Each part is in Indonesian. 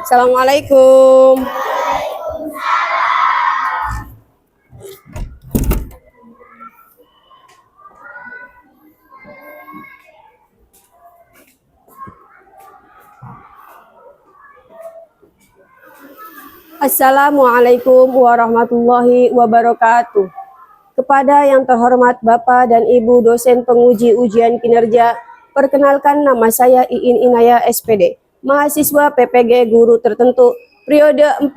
Assalamualaikum. Assalamualaikum warahmatullahi wabarakatuh. Kepada yang terhormat Bapak dan Ibu dosen penguji ujian kinerja, perkenalkan nama saya Iin Inaya SPD, mahasiswa PPG Guru Tertentu, periode 4,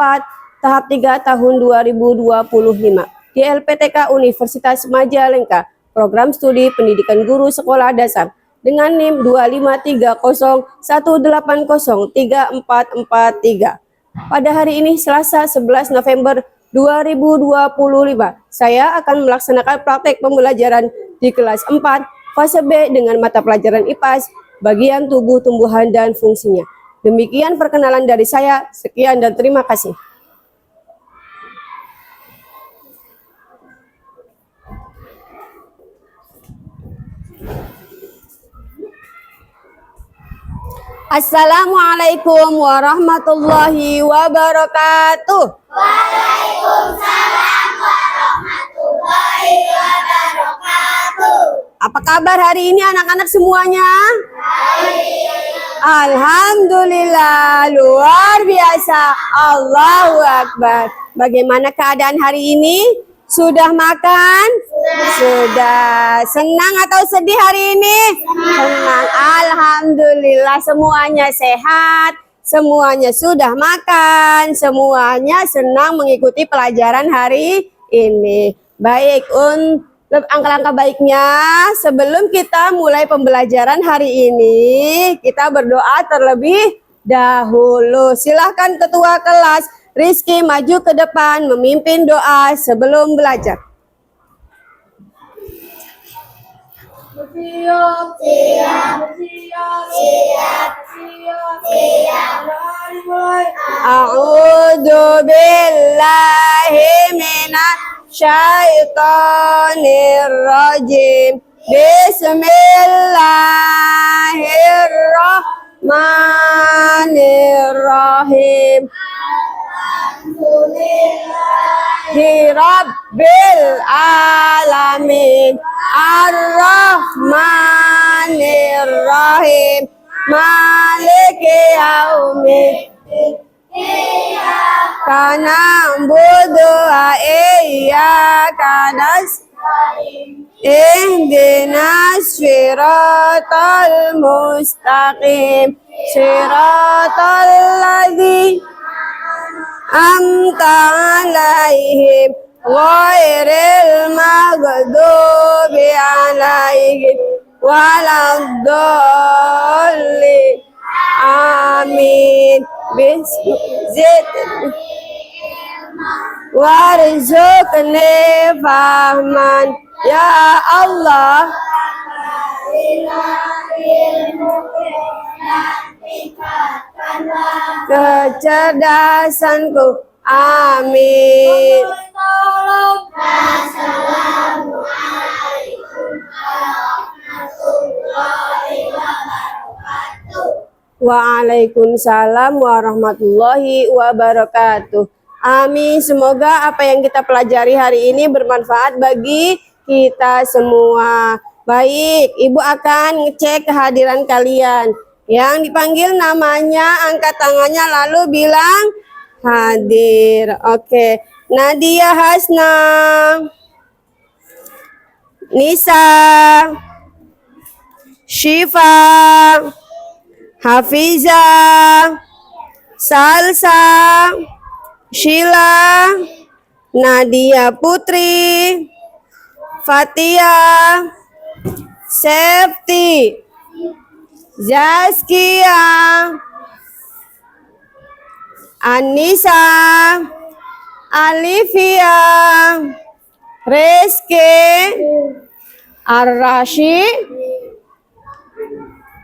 tahap 3 tahun 2025, di LPTK Universitas Majalengka, program studi pendidikan guru sekolah dasar, dengan NIM 25301803443. Pada hari ini Selasa 11 November 2025, saya akan melaksanakan praktek pembelajaran di kelas 4 fase B dengan mata pelajaran IPAS bagian tubuh, tumbuhan, dan fungsinya. Demikian perkenalan dari saya. Sekian dan terima kasih. Assalamualaikum warahmatullahi wabarakatuh. Waalaikumsalam warahmatullahi wabarakatuh. Apa kabar hari ini anak-anak semuanya? Alhamdulillah, luar biasa. Allahu Akbar. Bagaimana keadaan hari ini? Sudah makan? Sudah. Senang atau sedih hari ini? Senang. Alhamdulillah, semuanya sehat. Semuanya sudah makan. Semuanya senang mengikuti pelajaran hari ini. Baik, angka-angka baiknya, sebelum kita mulai pembelajaran hari ini, kita berdoa terlebih dahulu. Silahkan Ketua Kelas Rizky maju ke depan memimpin doa sebelum belajar. Siap, siap, siap, siap, siap, siap. A'udzu billahi minasy syaitonir rajim. Bismillahirrahmanirrahim. Rabbil alamin, ar-rahmanir rahim, maliki yaumiddin, iyyaka na'budu wa iyyaka nasta'in, ihdinas siratal mustaqim, siratal ladzina amta alaihim ghairil maghdubi alaihim waladdallin. Amin. Bismillah. Warzuqni fahman ya Allah. Kecerdasanku, amin. Waalaikumsalam warahmatullahi wabarakatuh. Amin. Semoga apa yang kita pelajari hari ini bermanfaat bagi kita semua. Baik, Ibu akan ngecek kehadiran kalian. Yang dipanggil namanya, angkat tangannya lalu bilang hadir. Oke. Nadia Hasna, Nisa, Syifa, Hafiza, Salsa, Sheila, Nadia Putri, Fatia, Septi, Zaskia, Anissa, Alivia, Rizky, Ar-Rashid,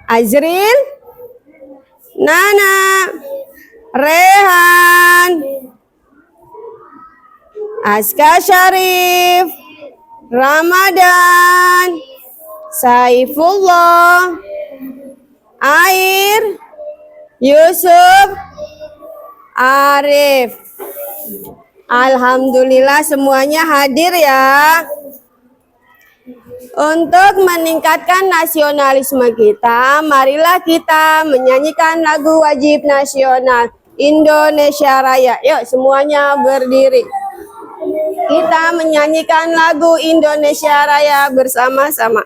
Azril, Nana, Rehan, Aska Syarif, Ramadan, Saifullah, Air, Yusuf, Arif. Alhamdulillah semuanya hadir ya. Untuk meningkatkan nasionalisme kita, marilah kita menyanyikan lagu wajib nasional Indonesia Raya. Yuk semuanya berdiri. Kita menyanyikan lagu Indonesia Raya bersama-sama.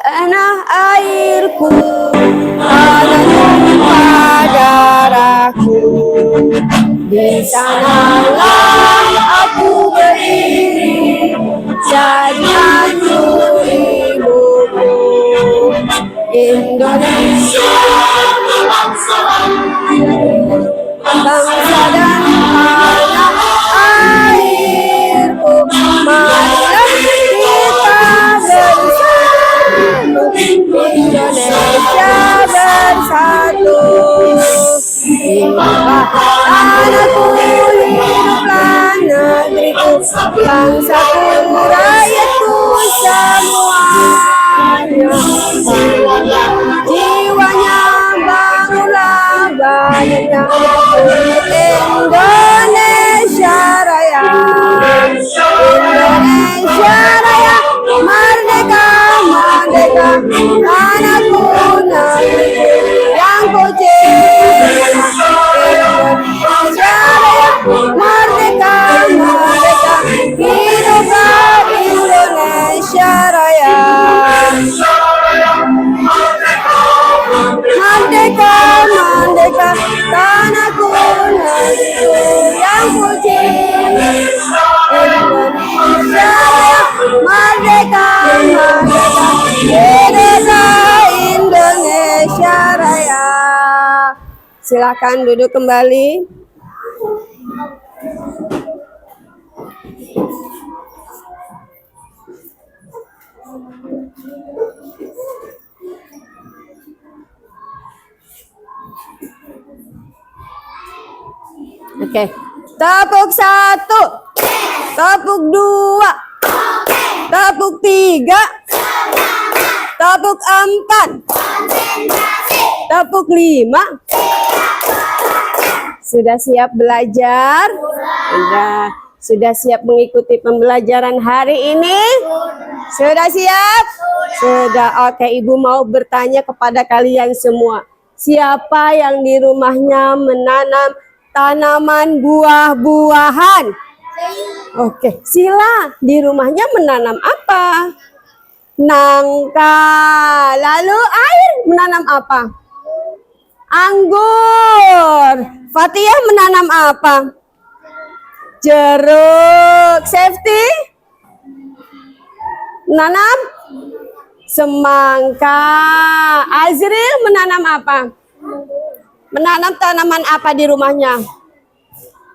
Tanah airku, tanah tumpah darahku, di sanalah aku berdiri, jadi hancur ibuku. Indonesia bangsa dan tanah airku, marilah kita bersatu, Indonesia bersatu. Hiduplah tanahku, hiduplah negeriku, bangsaku, rakyatku semuanya. Jiwanya bangunlah badannya untuk Indonesia Raya. Indonesia Raya, merdeka, merdeka, tanahku, negeriku yang ku cinta. Indonesia Raya, merdeka, merdeka, hiduplah Indonesia Raya. Merdeka, merdeka, tanahku, negeriku yang ku cinta. Indonesia Raya, merdeka, merdeka, hiduplah Indonesia Raya. Silakan duduk kembali. Oke, tepuk 1, tepuk 2, tepuk 3, tepuk 4, tepuk 5. Sudah siap belajar? Sudah siap mengikuti pembelajaran hari ini? Sudah siap? Sudah. Oke, Ibu mau bertanya kepada kalian semua. Siapa yang di rumahnya menanam tanaman buah-buahan? Oke, Sila di rumahnya menanam apa? Nangka. Lalu Air menanam apa? Anggur. Fatihah menanam apa? Jeruk. Safety menanam semangka. Azril menanam apa? Menanam tanaman apa di rumahnya?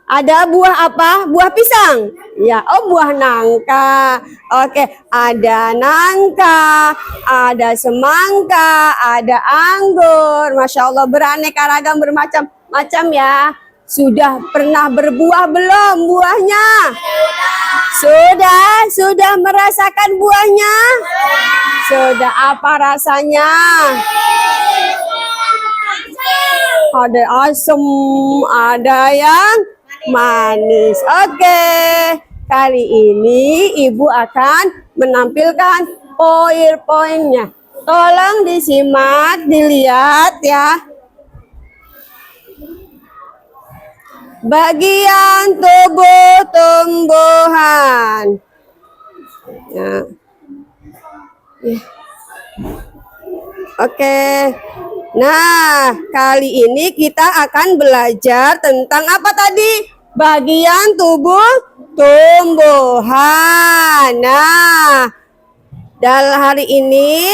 Ada buah apa? Buah pisang? Ya, oh buah nangka. Oke, ada nangka, ada semangka, ada anggur. Masya Allah, beraneka ragam bermacam-macam ya. Sudah pernah berbuah belum buahnya? Sudah merasakan buahnya? Sudah, apa rasanya? Ada asam, ada yang manis. Oke, kali ini Ibu akan menampilkan poin-poinnya. Tolong disimak, dilihat ya. Bagian tubuh tumbuhan. Ya. Oke. Nah, kali ini kita akan belajar tentang apa tadi? Bagian tubuh tumbuhan. Nah, dalam hari ini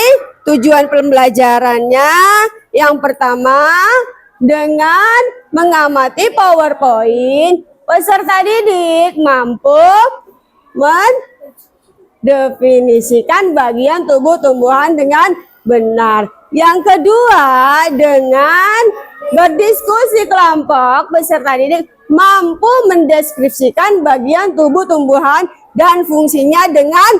tujuan pembelajarannya yang pertama dengan mengamati PowerPoint, peserta didik mampu mendefinisikan bagian tubuh tumbuhan dengan benar. Yang kedua, dengan berdiskusi kelompok, peserta didik mampu mendeskripsikan bagian tubuh tumbuhan dan fungsinya dengan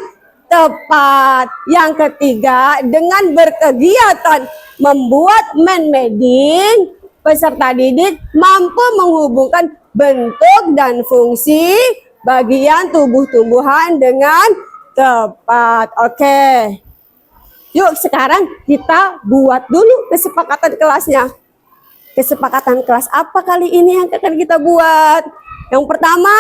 tepat. Yang ketiga, dengan berkegiatan membuat man-made, peserta didik mampu menghubungkan bentuk dan fungsi bagian tubuh tumbuhan dengan tepat. Oke. Yuk sekarang kita buat dulu kesepakatan kelasnya. Kesepakatan kelas apa kali ini yang akan kita buat? Yang pertama,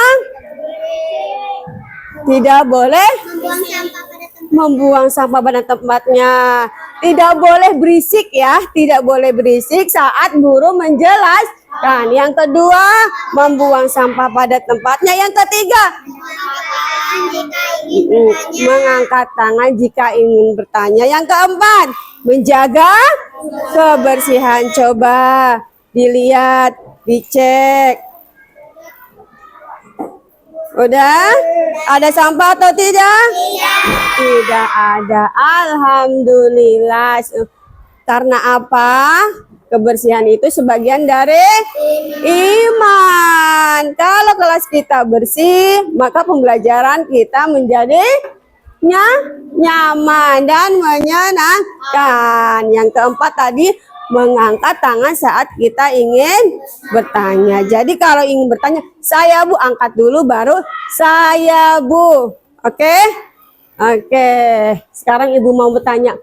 tidak boleh Membuang sampah pada tempat. membuang sampah pada tempatnya. Tidak boleh berisik ya, tidak boleh berisik saat guru menjelaskan. Yang kedua, membuang sampah pada tempatnya. Yang ketiga, Mengangkat tangan jika ingin bertanya. mengangkat tangan jika ingin bertanya. Yang keempat, menjaga kebersihan. Coba dilihat, dicek. Udah? Ada sampah atau tidak? Tidak ada. Alhamdulillah. Karena apa? Kebersihan itu sebagian dari iman. Kalau kelas kita bersih, maka pembelajaran kita menjadi nyaman dan menyenangkan. Yang keempat tadi, mengangkat tangan saat kita ingin bertanya. Jadi kalau ingin bertanya, saya Bu, angkat dulu baru saya Bu. Oke? Oke. Sekarang Ibu mau bertanya,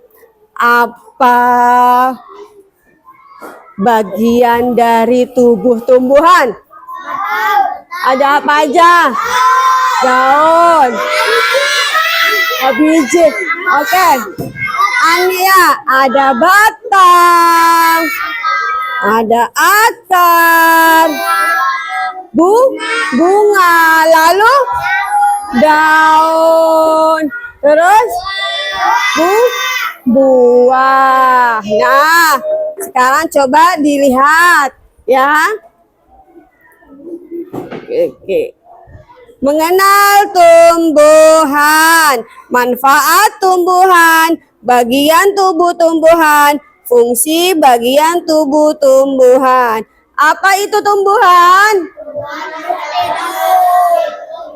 apa bagian dari tubuh tumbuhan? Ada apa aja? Daun. Biji. Oke. Ania, ada batang, ada akar, bunga, lalu daun, terus buah. Nah, sekarang coba dilihat ya. Oke. Mengenal tumbuhan, manfaat tumbuhan, bagian tubuh tumbuhan, fungsi bagian tubuh tumbuhan. Apa itu tumbuhan?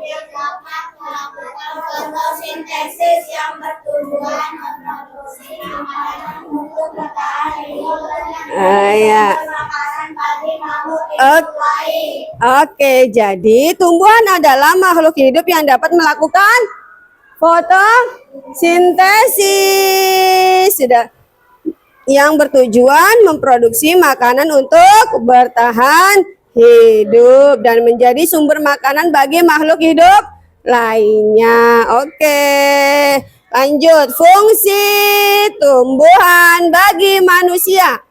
Yang dapat melakukan fotosintesis yang bertujuan memproduksi makanan untuk bertahan hidup Ya. makanan bagi makhluk hidup lain. Oke, jadi tumbuhan adalah makhluk hidup yang dapat melakukan fotosintesis. Sudah. Yang bertujuan memproduksi makanan untuk bertahan hidup dan menjadi sumber makanan bagi makhluk hidup lainnya. Oke, lanjut. Fungsi tumbuhan bagi manusia.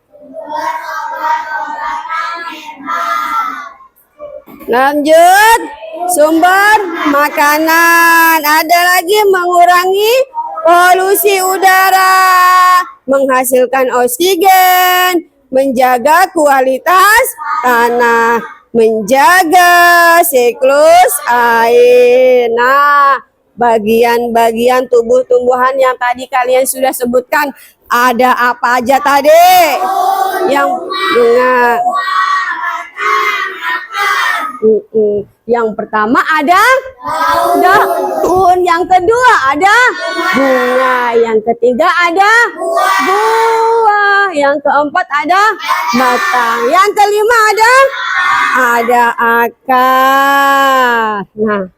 Lanjut. Sumber makanan. Ada lagi mengurangi polusi udara, menghasilkan oksigen, menjaga kualitas tanah, menjaga siklus air. Nah, bagian-bagian tubuh tumbuhan yang tadi kalian sudah sebutkan, ada apa aja tadi? Yang bunga. Yang pertama ada daun, yang kedua ada bunga, yang ketiga ada buah, yang keempat ada batang, yang kelima ada akar. Nah,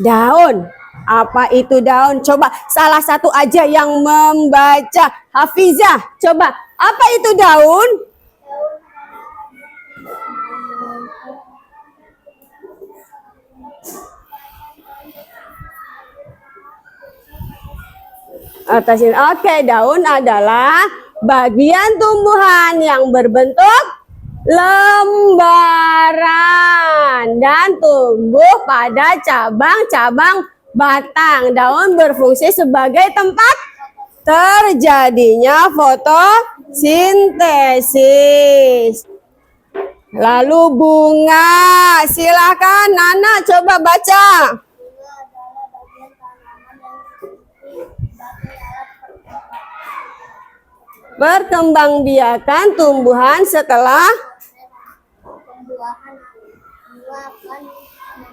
daun. Apa itu daun? Coba salah satu aja yang membaca. Hafizah, coba apa itu daun? Atasin. Oke, daun adalah bagian tumbuhan yang berbentuk lembaran dan tumbuh pada cabang-cabang batang. Daun berfungsi sebagai tempat terjadinya fotosintesis. Lalu bunga, silakan Nana coba baca. Perkembangbiakan tumbuhan setelah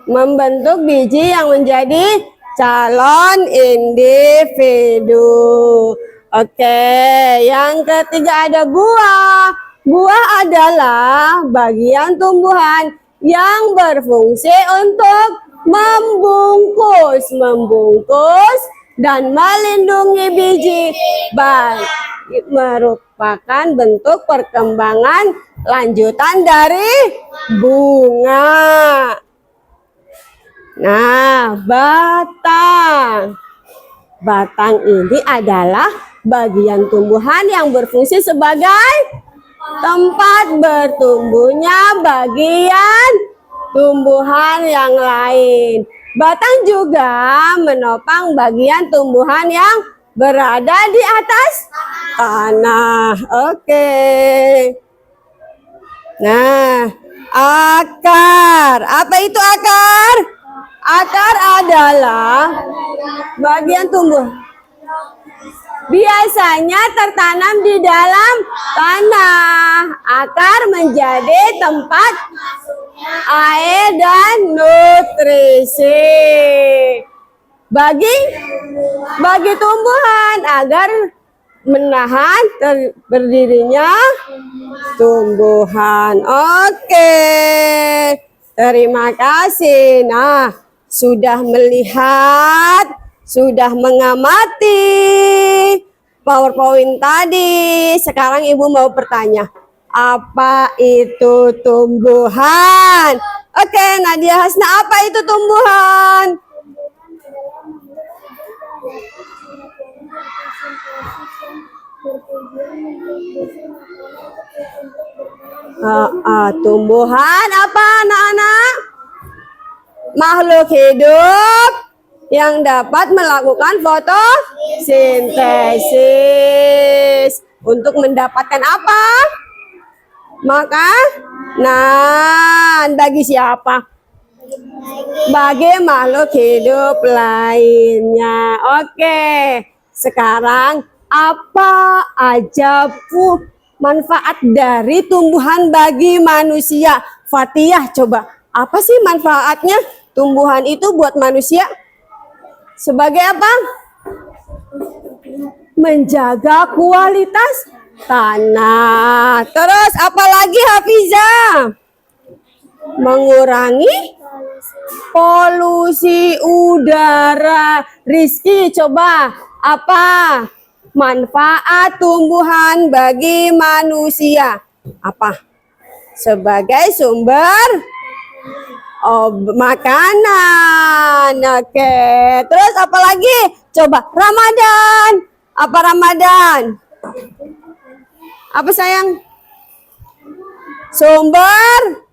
Membentuk biji yang menjadi calon individu. Oke, yang ketiga ada buah. Buah adalah bagian tumbuhan yang berfungsi untuk membungkus dan melindungi biji. Merupakan bentuk perkembangan lanjutan dari bunga. Nah, batang. Batang ini adalah bagian tumbuhan yang berfungsi sebagai tempat bertumbuhnya bagian tumbuhan yang lain. Batang juga menopang bagian tumbuhan yang berada di atas tanah. Oke. Nah, akar. Apa itu akar? Akar adalah bagian tumbuh. Biasanya tertanam di dalam tanah. Akar menjadi tempat air dan nutrisi bagi tumbuhan agar menahan berdirinya tumbuhan. Oke, terima kasih. Nah, sudah melihat, sudah mengamati PowerPoint tadi. Sekarang Ibu mau bertanya, apa itu tumbuhan? Oke, Nadia Hasna, apa itu tumbuhan? Tumbuhan apa anak-anak? Makhluk hidup yang dapat melakukan fotosintesis untuk mendapatkan apa? Makanan. Bagi siapa? Bagi makhluk hidup lainnya. Oke, sekarang apa aja manfaat dari tumbuhan bagi manusia? Fatihah, coba. Apa sih manfaatnya tumbuhan itu buat manusia? Sebagai apa? Menjaga kualitas tanah. Terus apa lagi, Hafizah? Mengurangi polusi udara. Rizky, coba apa manfaat tumbuhan bagi manusia? Apa? Sebagai sumber makanan. Oke, terus apa lagi? Coba Ramadan. Apa Ramadan? Apa sayang? Sumber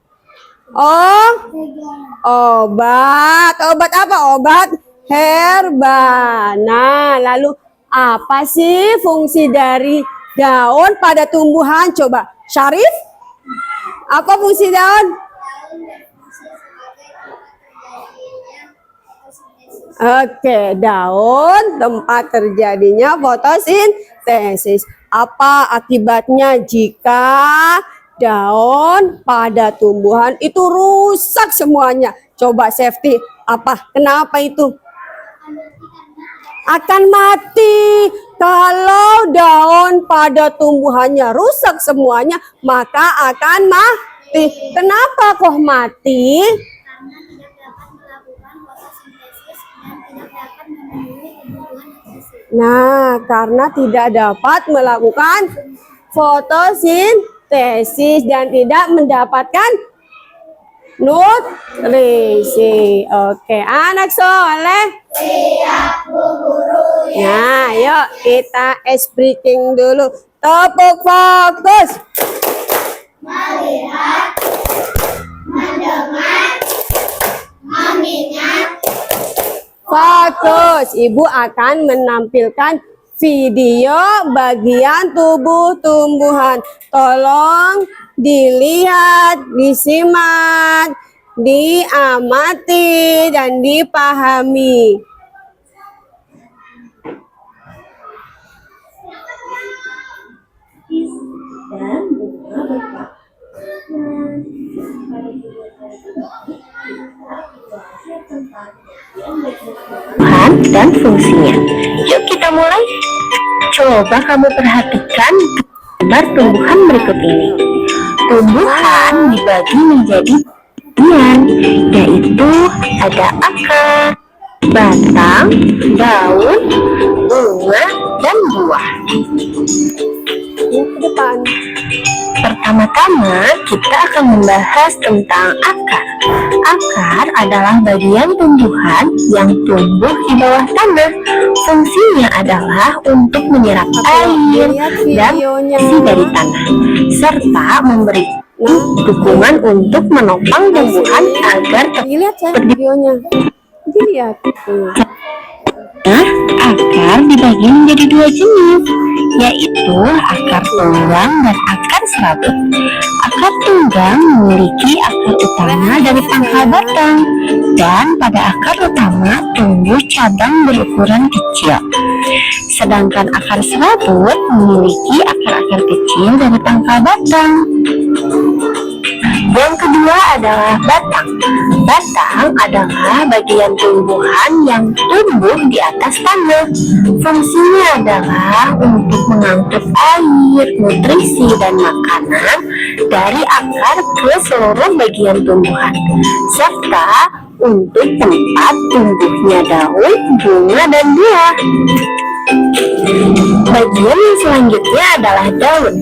obat. Obat apa? Obat herba. Nah, lalu apa sih fungsi dari daun pada tumbuhan? Coba Syarif, apa fungsi daun? Oke, daun tempat terjadinya fotosintesis. Apa akibatnya jika daun pada tumbuhan itu rusak semuanya? Coba Safety, apa? Kenapa itu? Akan mati. Kalau daun pada tumbuhannya rusak semuanya, maka akan mati. Kenapa kok mati? Nah, karena tidak dapat melakukan fotosintesis dan tidak mendapatkan nutrisi. Oke, anak soleh. Siap, Bu Guru. Nah, yuk kita breathing dulu. Tepuk fokus. Melihat, mendengar, mengingat. Fokus. Ibu akan menampilkan video bagian tubuh tumbuhan. Tolong dilihat, disimak, diamati, dan dipahami. Dan bunga berpakaian pada dan fungsinya. Yuk kita mulai. Coba kamu perhatikan gambar tumbuhan berikut ini. Tumbuhan dibagi menjadi bagian, yaitu ada akar, batang, daun, bunga, dan buah. Yang ke depan. Pertama-tama kita akan membahas tentang akar. Akar adalah bagian tumbuhan yang tumbuh di bawah tanah. Fungsinya adalah untuk menyerap air dan isi dari tanah, serta memberi dukungan untuk menopang tumbuhan agar Dilihat ya videonya. Dilihat. Akar dibagi menjadi dua jenis, yaitu akar tunggang dan akar serabut. Akar tunggang memiliki akar utama dari pangkal batang, dan pada akar utama tumbuh cabang berukuran kecil. Sedangkan akar serabut memiliki akar-akar kecil dari pangkal batang. Yang kedua adalah batang. Batang adalah bagian tumbuhan yang tumbuh di atas tanah. Fungsinya adalah untuk mengangkut air, nutrisi, dan makanan dari akar ke seluruh bagian tumbuhan, serta untuk tempat tumbuhnya daun, bunga, dan buah. Bagian yang selanjutnya adalah daun.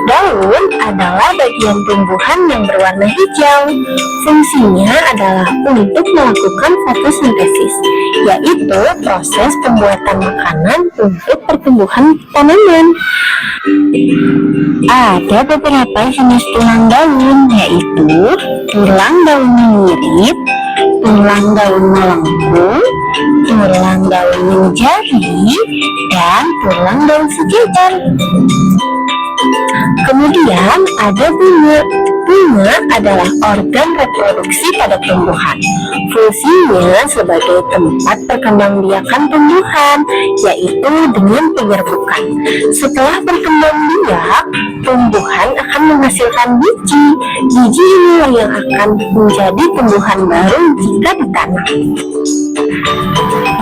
Daun adalah bagian tumbuhan yang berwarna hijau. Fungsinya adalah untuk melakukan fotosintesis, yaitu proses pembuatan makanan untuk pertumbuhan tanaman. Ada beberapa jenis tulang daun, yaitu tulang daun mengirit, tulang daun melengkung, tulang daun menjari, dan tulang daun sejajar. Kemudian ada bunga. Bunga adalah organ reproduksi pada tumbuhan. Fungsinya sebagai tempat perkembangbiakan tumbuhan, yaitu dengan penyerbukan. Setelah berkembang biak, tumbuhan akan menghasilkan biji. Biji inilah yang akan menjadi tumbuhan baru jika ditanam.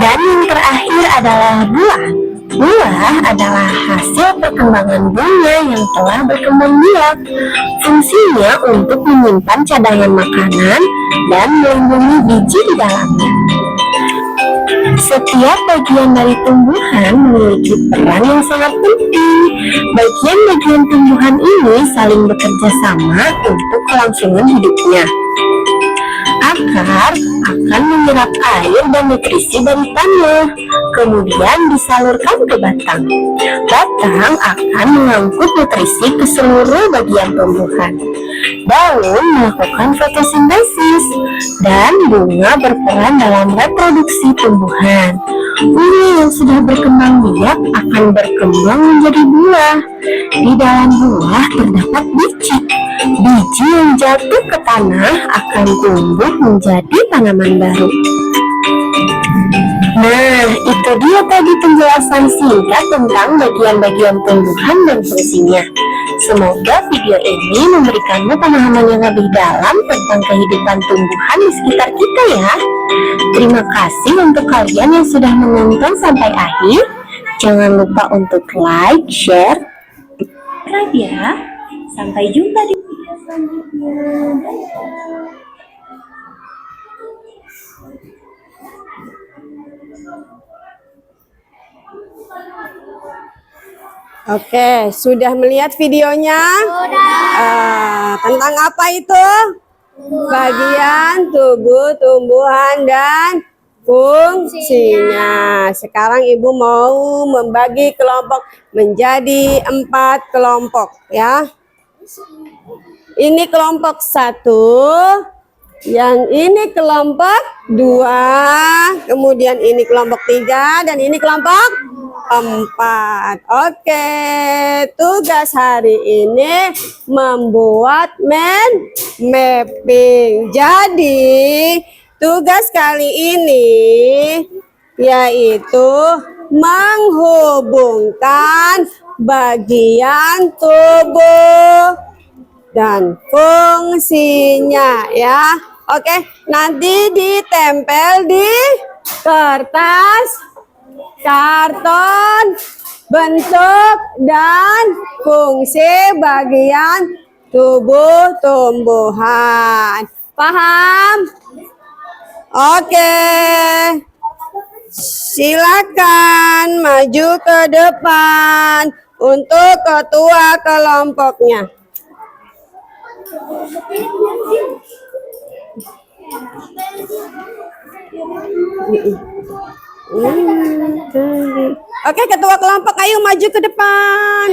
Dan yang terakhir adalah buah. Buah adalah hasil perkembangan bunga yang telah berkembang biak. Fungsinya untuk menyimpan cadangan makanan dan melindungi biji di dalamnya. Setiap bagian dari tumbuhan memiliki peran yang sangat penting. Bagian-bagian tumbuhan ini saling bekerja sama untuk kelangsungan hidupnya. Akar akan menyerap air dan nutrisi dari tanah, kemudian disalurkan ke batang. Batang akan mengangkut nutrisi ke seluruh bagian tumbuhan. Daun melakukan fotosintesis, dan bunga berperan dalam reproduksi tumbuhan. Bunga yang sudah berkembang biak akan berkembang menjadi buah. Di dalam buah terdapat biji. Biji yang jatuh ke tanah akan tumbuh menjadi tanaman baru. Nah, itu dia tadi penjelasan singkat tentang bagian-bagian tumbuhan dan fungsinya. Semoga video ini memberikanmu pemahaman yang lebih dalam tentang kehidupan tumbuhan di sekitar kita ya. Terima kasih untuk kalian yang sudah menonton sampai akhir. Jangan lupa untuk like, share, subscribe ya. Sampai jumpa di video selanjutnya. Oke, sudah melihat videonya? Tentang apa itu? Bagian tubuh tumbuhan dan fungsinya. Sekarang Ibu mau membagi kelompok menjadi 4 kelompok ya. Ini kelompok 1, yang ini kelompok 2, kemudian ini kelompok 3, dan ini kelompok 4. Oke, tugas hari ini membuat mapping. Jadi, tugas kali ini yaitu menghubungkan bagian tubuh dan fungsinya ya. Oke, nanti ditempel di kertas, karton, bentuk dan fungsi bagian tubuh tumbuhan. Paham? Oke. Silakan maju ke depan untuk ketua kelompoknya. Oke, ketua kelompok, ayo maju ke depan.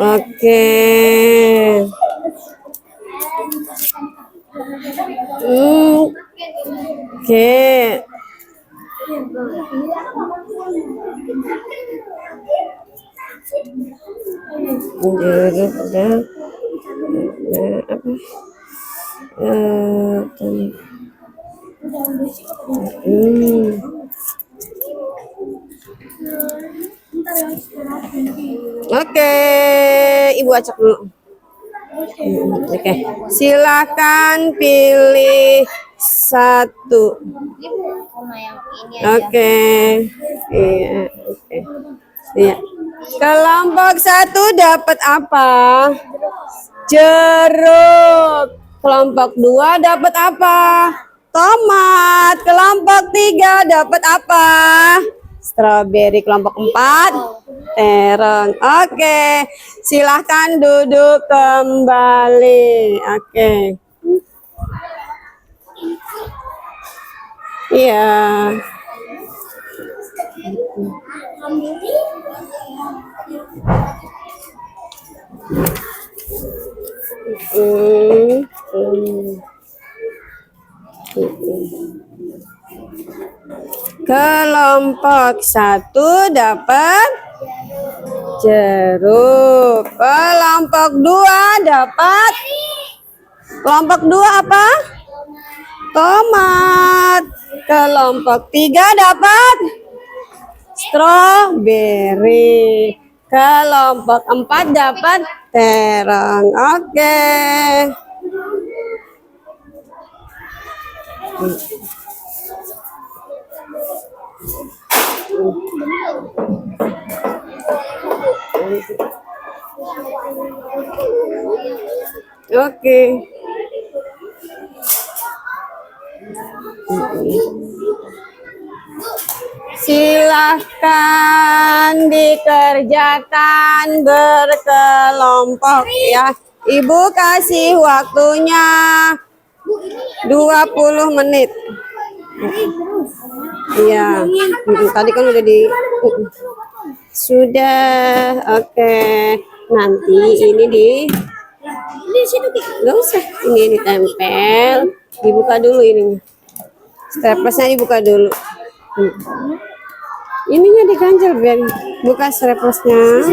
Oke. Oke. Oke, Ibu acak dulu. Oke, silakan pilih satu. Oke, iya, oke, iya. Kelompok satu dapat apa? Jeruk. Kelompok dua dapat apa? Tomat. Kelompok tiga dapat apa? Strawberry. Kelompok empat, terong. Oke, silahkan duduk kembali. Oke. Iya. Kelompok satu dapat jeruk. Kelompok dua dapat. Kelompok dua apa? Tomat. Kelompok tiga dapat strawberry. Kelompok empat dapat terong. Oke. Oke. Silahkan dikerjakan berkelompok ya. Ibu kasih waktunya 20 menit. Iya. Tadi kan udah di sudah. Oke. Nanti ini nggak usah, ini ditempel, dibuka dulu ininya. Straplesnya dibuka dulu. Ininya diganjel biar buka straplesnya.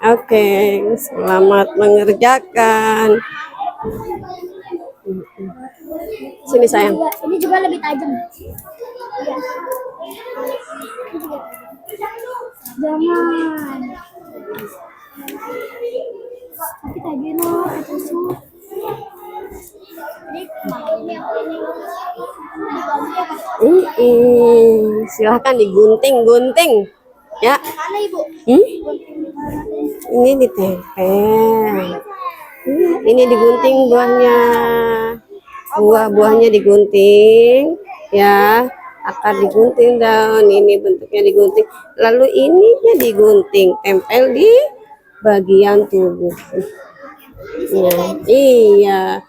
Oke, selamat mengerjakan. Sini sayang. Ini juga lebih tajam. Jangan. Tapi tadi no, Silahkan digunting-gunting ya. Mana ibu? Ini ditempel. Ini digunting buahnya. Buah-buahnya digunting ya. Akar digunting, daun ini bentuknya digunting. Lalu ininya digunting, tempel di bagian tubuh. Ya, iya.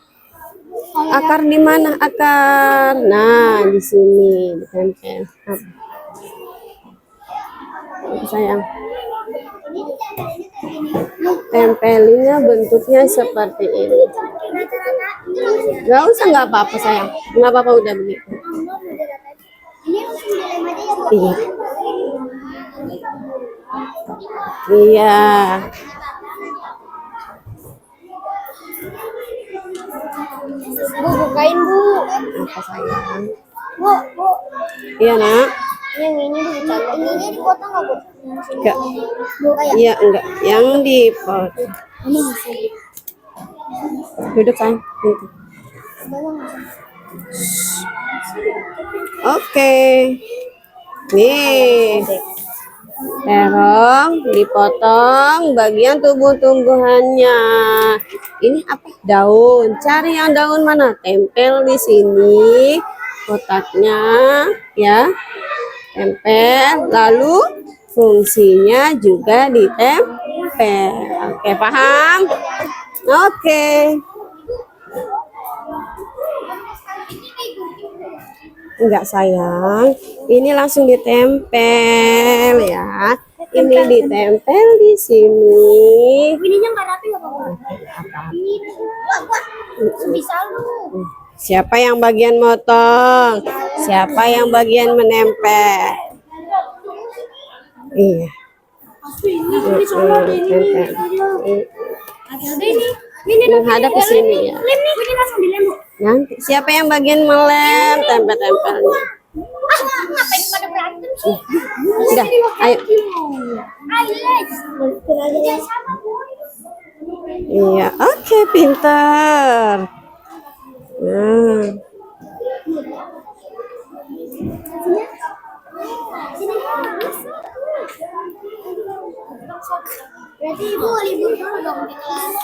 Akar di mana akar? Nah, di sini ditempel. Sayang. Tempelinnya bentuknya seperti ini. Gak usah, nggak apa-apa sayang. Nggak apa-apa, udah begitu. Iya. Iya. Bu, bukain bu. Apa sayang? Bu, bu. Iya nak. Yang ini bu, ini dipotong nggak bu? Enggak. Bu, kayak. Iya enggak. Yang di pot. Ini masih. Duduk sayang. Gitu. Oke. Nih. Terong dipotong bagian tumbuh-tumbuhannya. Ini apa? Daun. Cari yang daun mana? Tempel di sini kotaknya ya. Tempel. Lalu fungsinya juga ditempel. Oke, paham? Oke. Enggak sayang, ini langsung ditempel ya. Ini ditempel di sini. Ininya nggak rapi nggak apa-apa. Apa? Ini bisa lu. Siapa yang bagian motong? Siapa yang bagian menempel? Iya. Ini soalnya ada ini. Tempel. Ada ini. Ini Menghadap ke sini ya. lem nih. Ini langsung dilem bu. Nanti siapa yang bagian melem tempel-tempelnya? Ngapain pada berantem sih? Udah, ayo. Ayo, sama bu. Iya, oke, pintar. Nah, Berarti ibu libur dulu dong di kelas.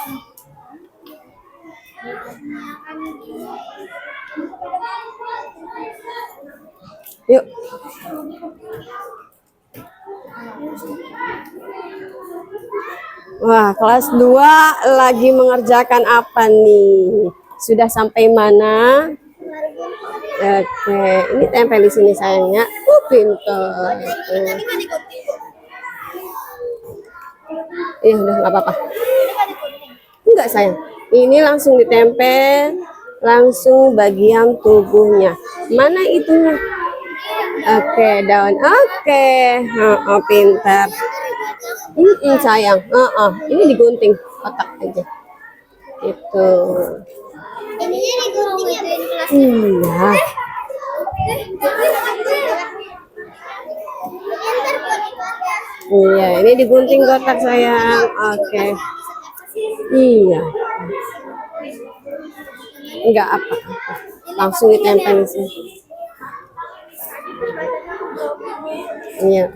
yuk. Wah, kelas 2 lagi mengerjakan apa nih? Sudah sampai mana? Oke, ini tempel di sini sayangnya. Pintar. Iya, udah nggak apa-apa. Enggak sayang. Ini langsung ditempel, langsung bagian tubuhnya. Mana itunya? Oke, daun. Oke, pintar. Sayang. Ini digunting kotak aja. Itu. Ininya digunting ya bu. Iya. Iya, ini digunting kotak sayang. Oke. Iya. Enggak apa-apa. Langsung ditempel di sini. Iya.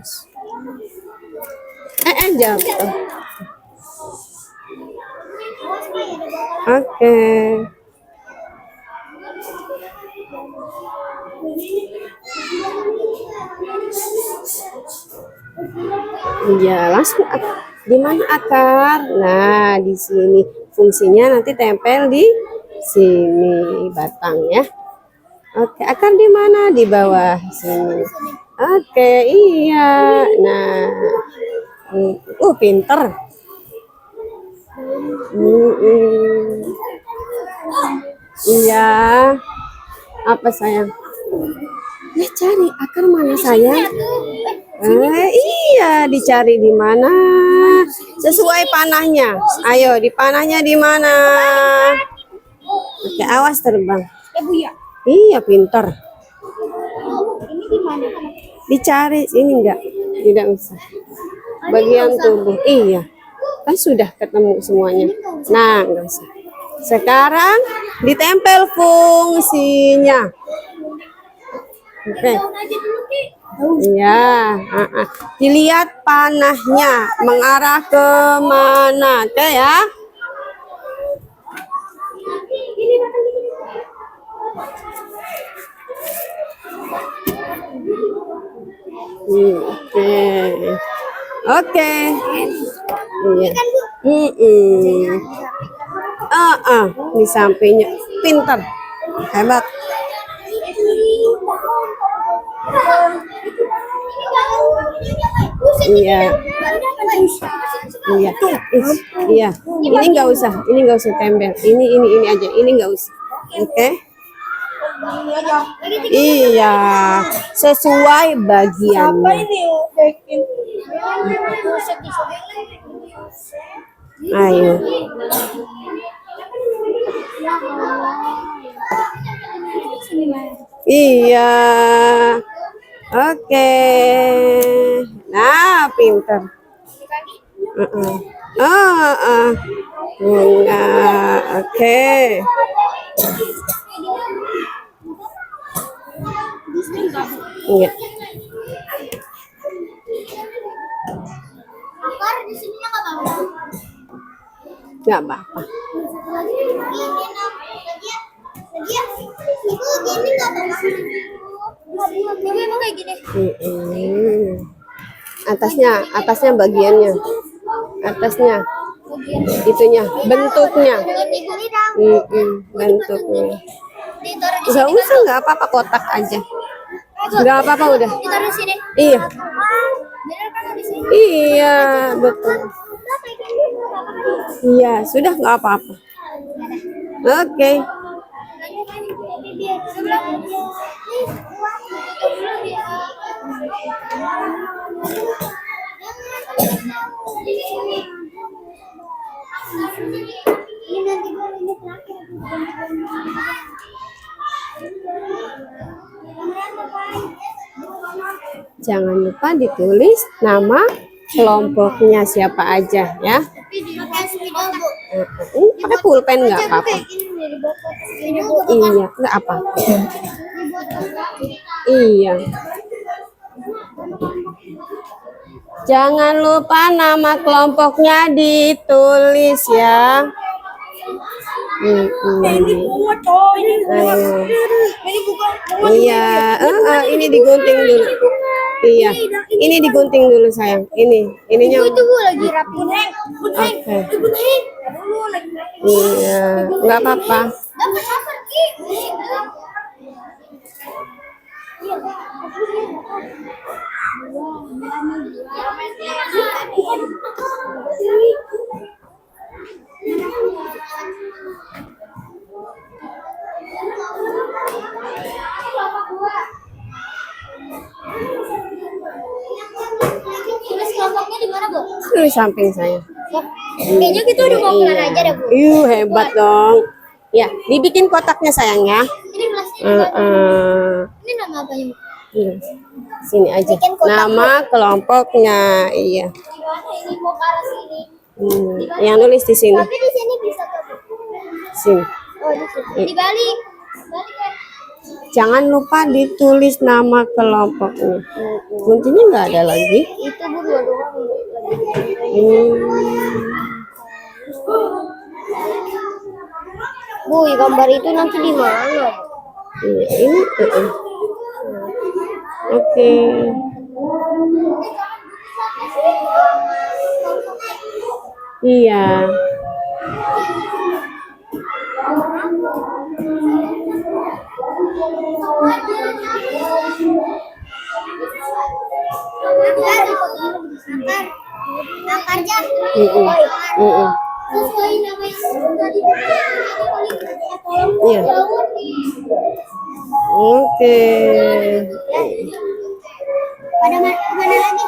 Jatuh. Oke. Iya, langsung di mana akar? Nah, di sini fungsinya nanti tempel di sini batang ya. Oke, akar di mana? Di bawah sini. Oke, iya. Nah, pinter. Iya. Apa sayang? Ya cari akar mana sayang? Iya, dicari di mana? Sesuai panahnya. Ayo, di panahnya di mana? Oke, awas terbang. Ya bu ya. Iya, pintar. Ini di mana? Dicari ini enggak? Tidak usah. Bagian tubuh. Iya. Kan sudah ketemu semuanya. Nah, enggak usah. Sekarang ditempel fungsinya. Oke. Iya, dilihat panahnya mengarah ke mana, oke ya? Oke. Iya. Di sampingnya, pintar, hebat. Iya. Iya. Iya. Ini nggak usah. Ini nggak usah tempel. Ini aja. Ini nggak usah. Oke. Iya. Sesuai bagiannya. Ayo. Iya. Oke. Nah, pinter. Bunga. Oke. Iya. Akar di sini nggak apa-apa. Nggak apa-apa. Satu lagi ini lagi ya. Ibu gini nggak apa-apa. Ibu emang kayak gini. Atasnya bagiannya. Atasnya. Itunya, bentuknya. Bentuknya. Ditaruh di Nggak sini. usah, nggak apa-apa, kotak aja. Nggak apa-apa udah. Ditaruh di sini. Iya, Bener kan di sini? iya, betul. Iya, sudah nggak apa-apa. Oke. Ini nanti baru ini terakhir. Jangan lupa ditulis nama kelompoknya siapa aja ya. Pakai spidol, Bu. Pakai pulpen nggak apa-apa. Iya, nggak apa. Iya. Jangan lupa nama kelompoknya ditulis ya. Iya, ini digunting dulu. Iya, ini digunting dulu sayang. Ininya. Itu Bu lagi rapi. Oke. Iya, nggak apa-apa. Dapat apa Ki? Tulis kelompoknya di mana, Bu? Di samping saya. Kayaknya kita udah mau kelar aja deh, Bu. Hebat dong. Ya, dibikin kotaknya sayang ya. Ini kelasnya. Ini nama apanya, Bu? Iya. Sini aja. Bikin kotak, Nama kelompoknya. Iya. Gimana ini mau ke arah sini? Yang nulis di sini. Tapi di sini bisa tuh. Sini. Oh, di sini. Dibalik. Balik kan. Jangan lupa ditulis nama kelompoknya. Kuncinya nggak ada lagi. Itu Bu dua doang. Bu, gambar itu nanti di mana? Ini. Oke. Iya. Akar aja. Sesuai nama yang tadi. Iya. Oke. Pada mana lagi?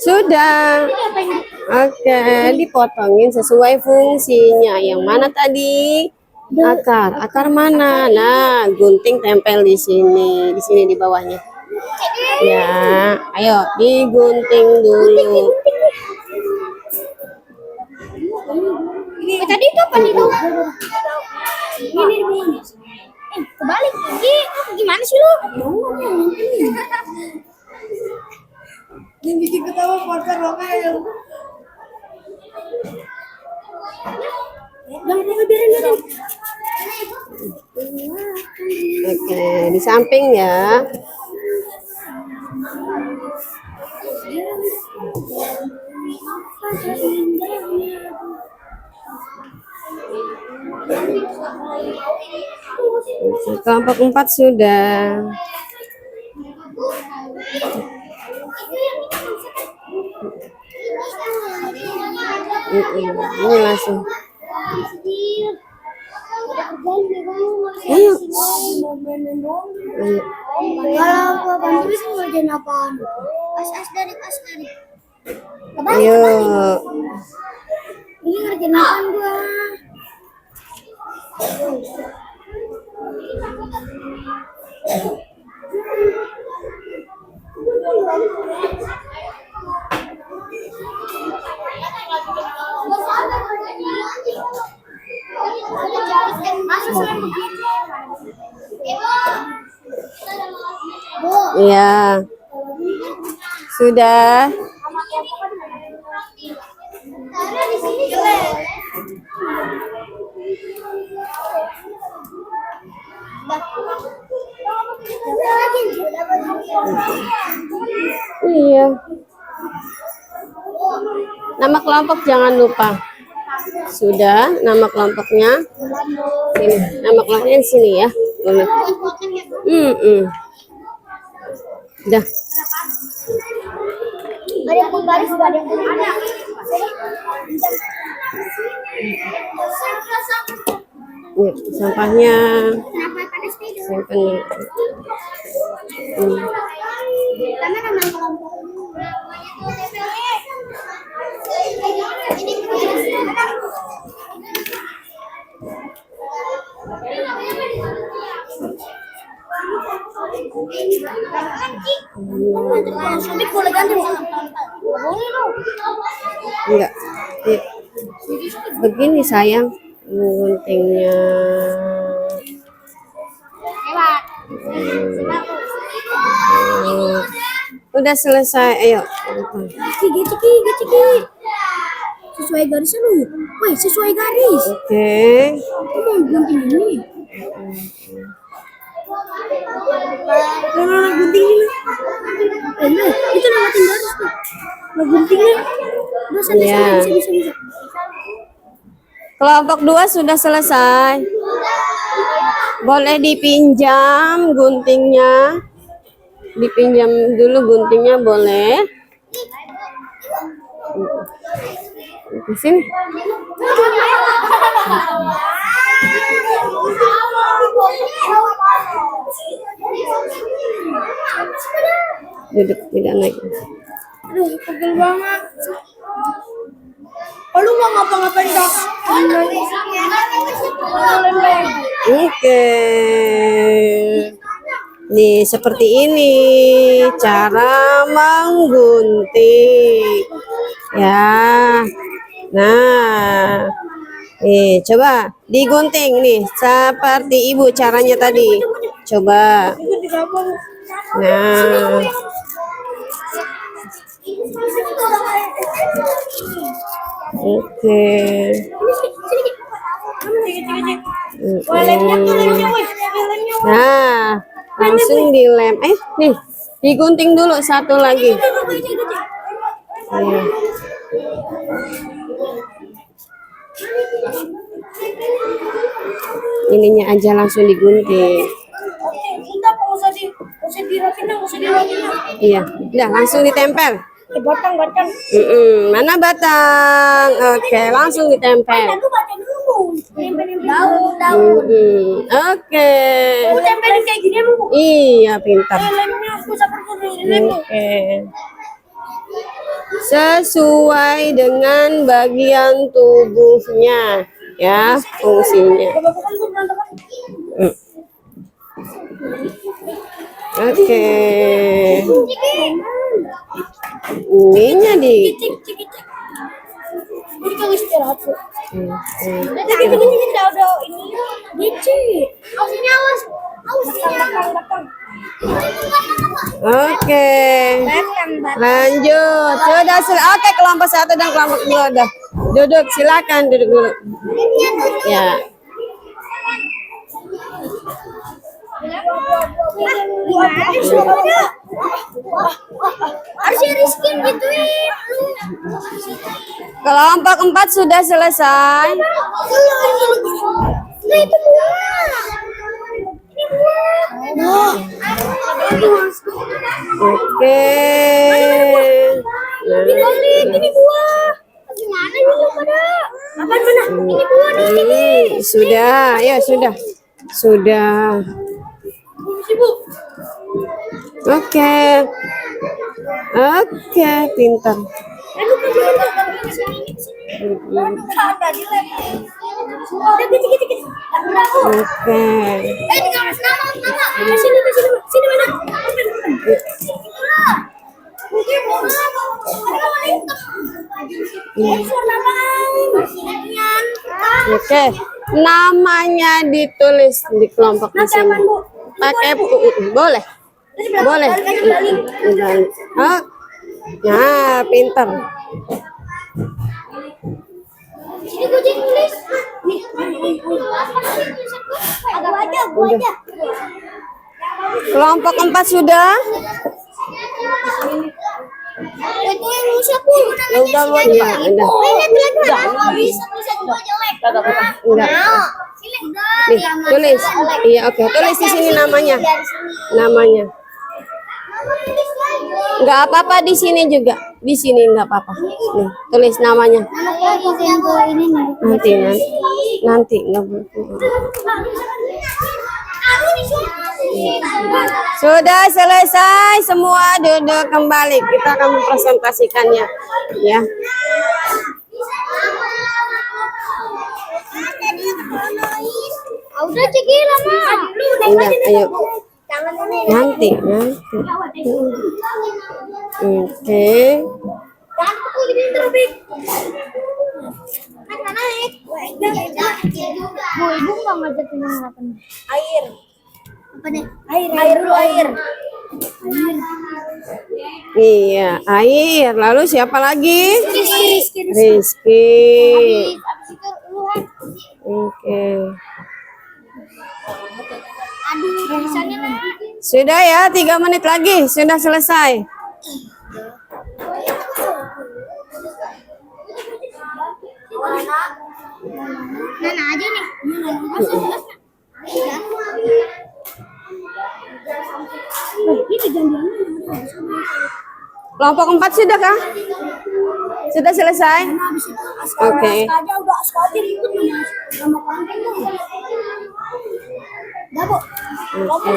Sudah. Oke, dipotongin sesuai fungsinya. Yang mana tadi? Akar. Akar mana? Nah, gunting tempel di sini. Di sini di bawahnya. Ya, ayo digunting dulu. Tadi itu apa nih? Ini kebalik. Gimana sih lu? Yang bikin ketawa porter Romeo. Oke, di samping ya. Kelompok 4 sudah. Ini langsung. Ayo. Ayo. Kalau gua bantuin mau ngerjain apaan? As dari. Ayo. Ini ngerjain apaan gua? Masa selain begini? Iya. Sudah. Karena di sini Iya. Nama kelompok jangan lupa. Sudah, nama kelompoknya. Sini. Nama kelompoknya di sini ya. Boleh. Udah. ada yang penggaris, ada yang ada. Ya, sampahnya Kenapa panas itu? simpan dulu. Karena nama kelompok ini boleh ganti Enggak. Ya. Begini sayang guntingnya. Udah selesai. Ayo. Ciki. Sesuai garisnya lu. Woi, sesuai garis. Oke. Kamu mau gunting ini? Nah, gunting ini. Itu lewatin garis tuh. Nah, guntingnya. Udah santai Iya. bisa. Kelompok 2 sudah selesai. Boleh dipinjam guntingnya. Dipinjam dulu guntingnya boleh. Di sini. Duduk tidak naik. Aduh, pegel banget. Oh, lu mau ngapa-ngapain dong? Oke. Nih, seperti ini cara menggunting. Ya. Nah. Nih, coba digunting nih seperti ibu caranya tadi. Coba. Nah. Oke. Nah, langsung dilem. Nih, digunting dulu satu lagi. Iya. Ininya aja langsung digunting. Iya, udah langsung ditempel. Batang. Mana batang? Oke, langsung ditempel. Daun. Oke. Tempelin kayak gini, Bu. Iya, pintar. Lemnya aku seperti ini. Oke. Sesuai dengan bagian tubuhnya, ya, fungsinya. Oke. Ininya di. Jadi kalau istirahat, Bu. Nanti kita udah ini gici. Awas. Belakang. Oke. Lanjut. Oke, kelompok 1 dan kelompok 2 udah. Duduk, silakan duduk dulu. Ya. Harusnya Rizky gituin. Kelompok 4 sudah selesai. Nah, itu buah. Ini buah. Oke. Ini buah. Gimana ini pada? Apaan mana? Ini buah nih. Sudah, ya sudah. Sudah. Bu. Oke. Oke, pintar. Oke. Oke. Namanya ditulis di kelompok di sini. Pakai boleh. Boleh. Oh. Nah, pintar. Ini kucing tulis. Nih, gua aja. Kelompok 4 sudah? Itu yang rusak pun. Ya udah lu aja. Udah. Bisa gua jelek. Enggak. Nih, tulis. Iya, oke. Tulis di sini namanya. Namanya. Enggak apa-apa di sini juga. Di sini enggak apa-apa. Nih, tulis namanya. Nanti enggak boleh. Sudah selesai semua, duduk kembali. Kita akan mempresentasikannya, ya. Udah cekil lama. Enggak, ayo. Nanti. Oke. Ibu nggak ngajakin yang apa nih? Air. Apa nih? Air dulu air. Iya, air. Lalu siapa lagi? Rizky. Abis itu lu Oke. aduh tulisannya lah. Sudah ya, 3 menit lagi. Sudah selesai. Nana aja nih. Kelompok 4 sudah kah? Sudah selesai? Oke. Aja udah sekolah ikut sama kampung tuh. Dah, Bu. Oke.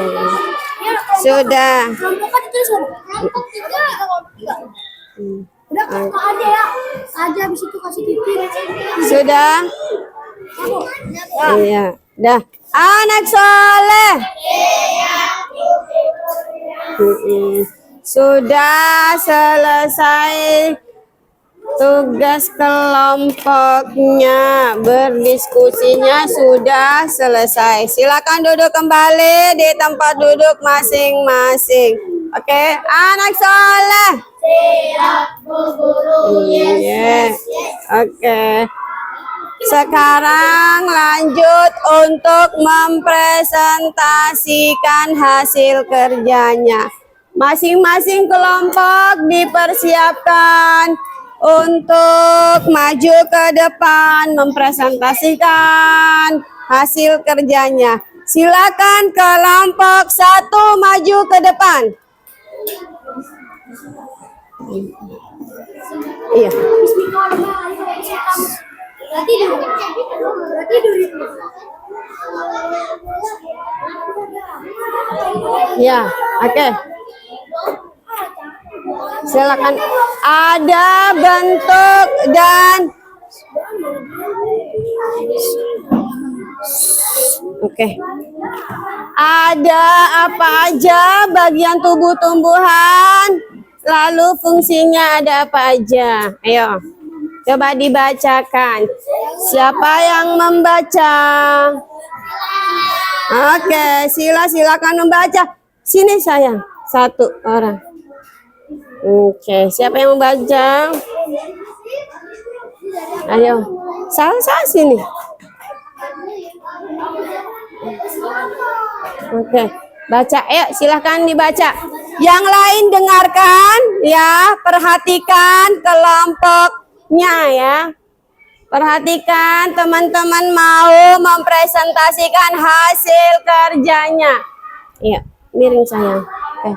Sudah. Kelompok kan itu Kelompok 3. udah ke aja ya. Aja habis itu kasih TV. Sudah? Iya. Dah. Anak soleh. Sudah selesai tugas kelompoknya, berdiskusinya sudah selesai. Silakan duduk kembali di tempat duduk masing-masing. Oke, anak soleh. Siap, Bu Guru. Iya. Oke. Sekarang lanjut untuk mempresentasikan hasil kerjanya. Masing-masing kelompok dipersiapkan untuk maju ke depan mempresentasikan hasil kerjanya. Silakan kelompok 1 maju ke depan. Iya. Ya, oke. Silakan. Ada bentuk dan oke. Ada apa aja bagian tubuh tumbuhan? Lalu fungsinya ada apa aja? Ayo. Coba dibacakan. Siapa yang membaca? Oke, silakan membaca. Sini sayang, 1 orang. Oke, siapa yang membaca? Ayo, salah sini. Oke, baca. Ayo, silakan dibaca. Yang lain dengarkan, ya. Perhatikan kelompoknya, ya. Perhatikan, teman-teman mau mempresentasikan hasil kerjanya. Iya, miring sayang. Oke.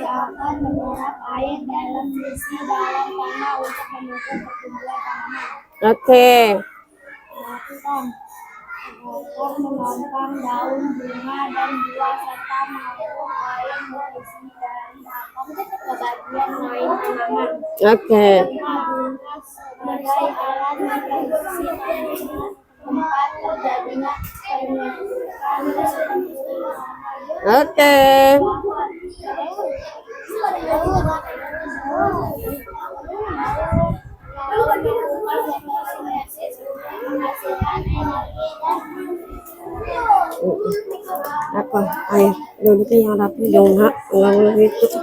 Akan menyerap air dalam besi dalam tanah untuk mendukung pertumbuhan tanaman. Oke. Melakukan mengukur, melompong, daun, bunga, dan buah, serta mengukur air nutrisi dari atom ke bagian lain tanaman. Oke. Sebagai alat memproduksi tanaman, tempat terjadinya fermentasi. Oke. Apa? Ayo, duduknya yang rapi dong, Hak. Enggak boleh gitu.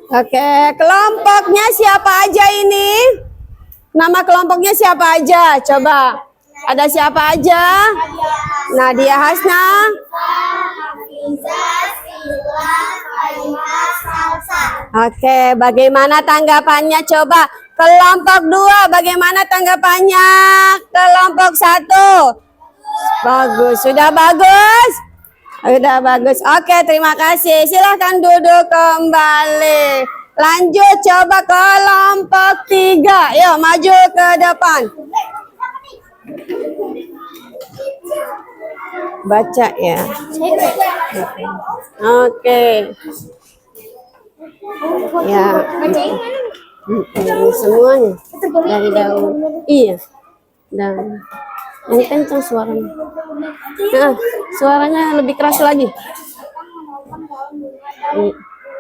Oke, kelompoknya siapa aja ini? Nama kelompoknya siapa aja? Coba. Ada siapa aja? Nadia Hasna. Oke, bagaimana tanggapannya? Coba kelompok 2, bagaimana tanggapannya? Kelompok 1. Bagus, sudah bagus? Sudah bagus. Oke, terima kasih. Silahkan duduk kembali. Lanjut, coba kelompok 3. Yuk, maju ke depan. Baca ya. Oke. Ya. Semuanya dari daun. Iya. Dan yang kencang suaranya. Nah, suaranya lebih keras lagi.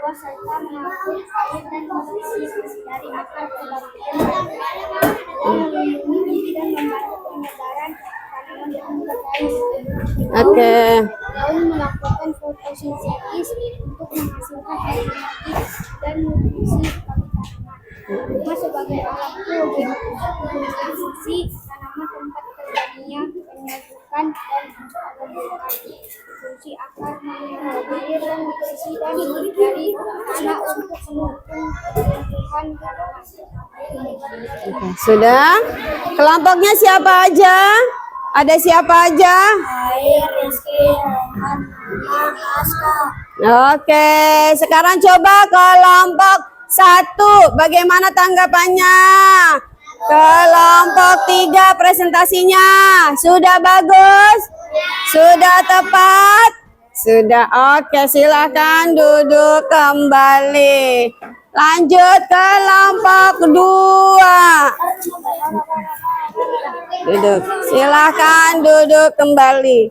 Serta mengatur air dan nutrisi dari akar ke bagian dan membantu penyebaran tanaman yang berkait. Oke. Daun melakukan fotosintesis untuk menghasilkan energi dan nutrisi bagi tanaman. Bunga sebagai alat fotosintesi tanaman tempat terjadinya penyerbukan dan pembentukan. Fungsi akar mengambil air dan nutrisi dari tanah untuk mendukung pertumbuhan tanaman. Oke, sudah. Kelompoknya siapa aja? Ada siapa aja? Air, Rizky, Roman, Aska. Oke, sekarang coba kelompok 1. Bagaimana tanggapannya? Kelompok 3 presentasinya. Sudah bagus? Sudah tepat? Sudah. Oke, silakan duduk kembali. Lanjut kelompok 2. Duduk. Silakan duduk kembali.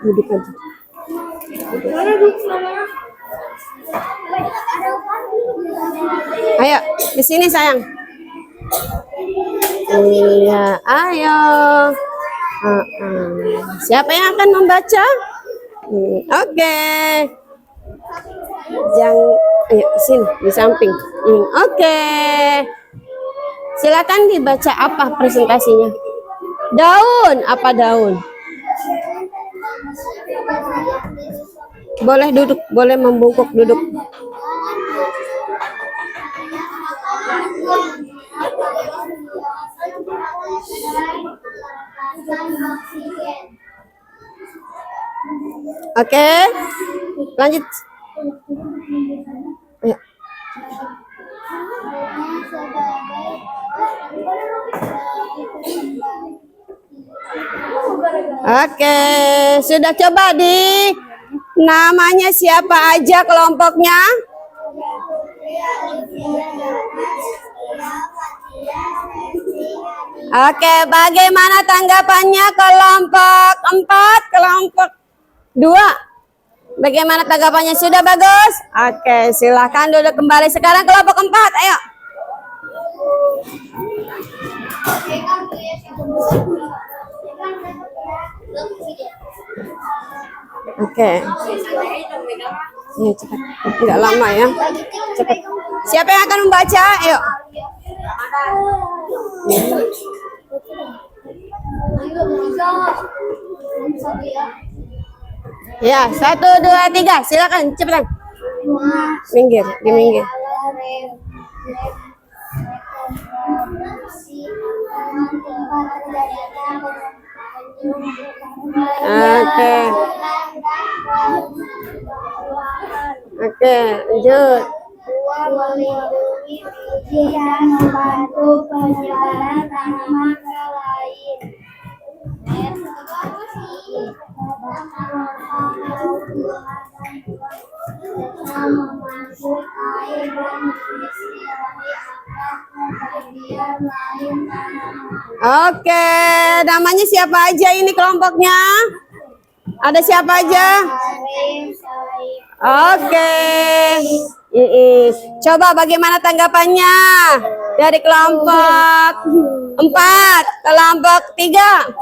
Duduk aja. Ayo, di sini sayang. Iya, ayo. Siapa yang akan membaca? Oke. Jangan, ayo sini di samping. Oke. Silakan dibaca apa presentasinya? Daun, apa daun? Boleh duduk, boleh membungkuk duduk. Oke, lanjut. Ayo. Oke, sudah coba di namanya siapa aja kelompoknya? Oke, bagaimana tanggapannya kelompok 4, kelompok 2? Bagaimana tanggapannya? Sudah bagus? Oke, silahkan duduk kembali. Sekarang kelompok 4, ayo. Oke. Ya, cepat. Tidak lama ya. Cepat. Siapa yang akan membaca? Ayo. Ya, 1, 2, 3. Silakan, cepetan. Minggir, di minggir. Oke. Oke, lanjut. Dua, melindungi biji dan membantu penyebaran tanaman ke lain. Memasuk air dan nutrisi dari akar ke bagian lain tanaman. Oke, namanya siapa aja ini kelompoknya? Ada siapa aja? Arif, Saif, Oke. Coba bagaimana tanggapannya dari kelompok 4, kelompok 3?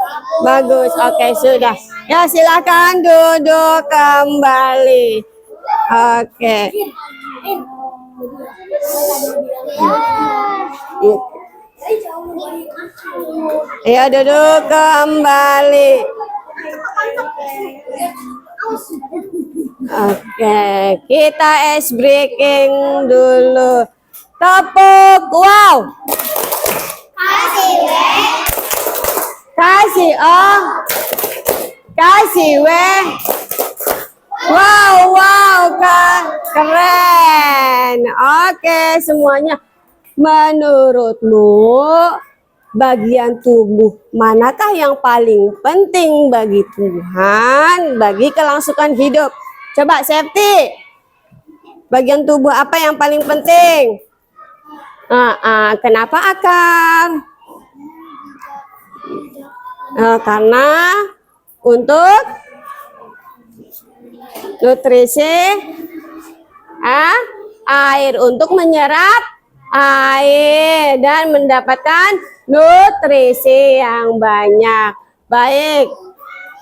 Bagus. Oke, sudah. Ya, silakan duduk kembali. Oke. Ya, duduk kembali. Oke, kita ice breaking dulu. Tepuk, wow. Kasih oh. Kasih weh. Wow, keren. Oke, semuanya. Menurutmu bagian tubuh manakah yang paling penting bagi Tuhan, bagi kelangsungan hidup? Coba Septi, bagian tubuh apa yang paling penting? Kenapa akar? Karena untuk nutrisi air, untuk menyerap air dan mendapatkan nutrisi yang banyak. Baik,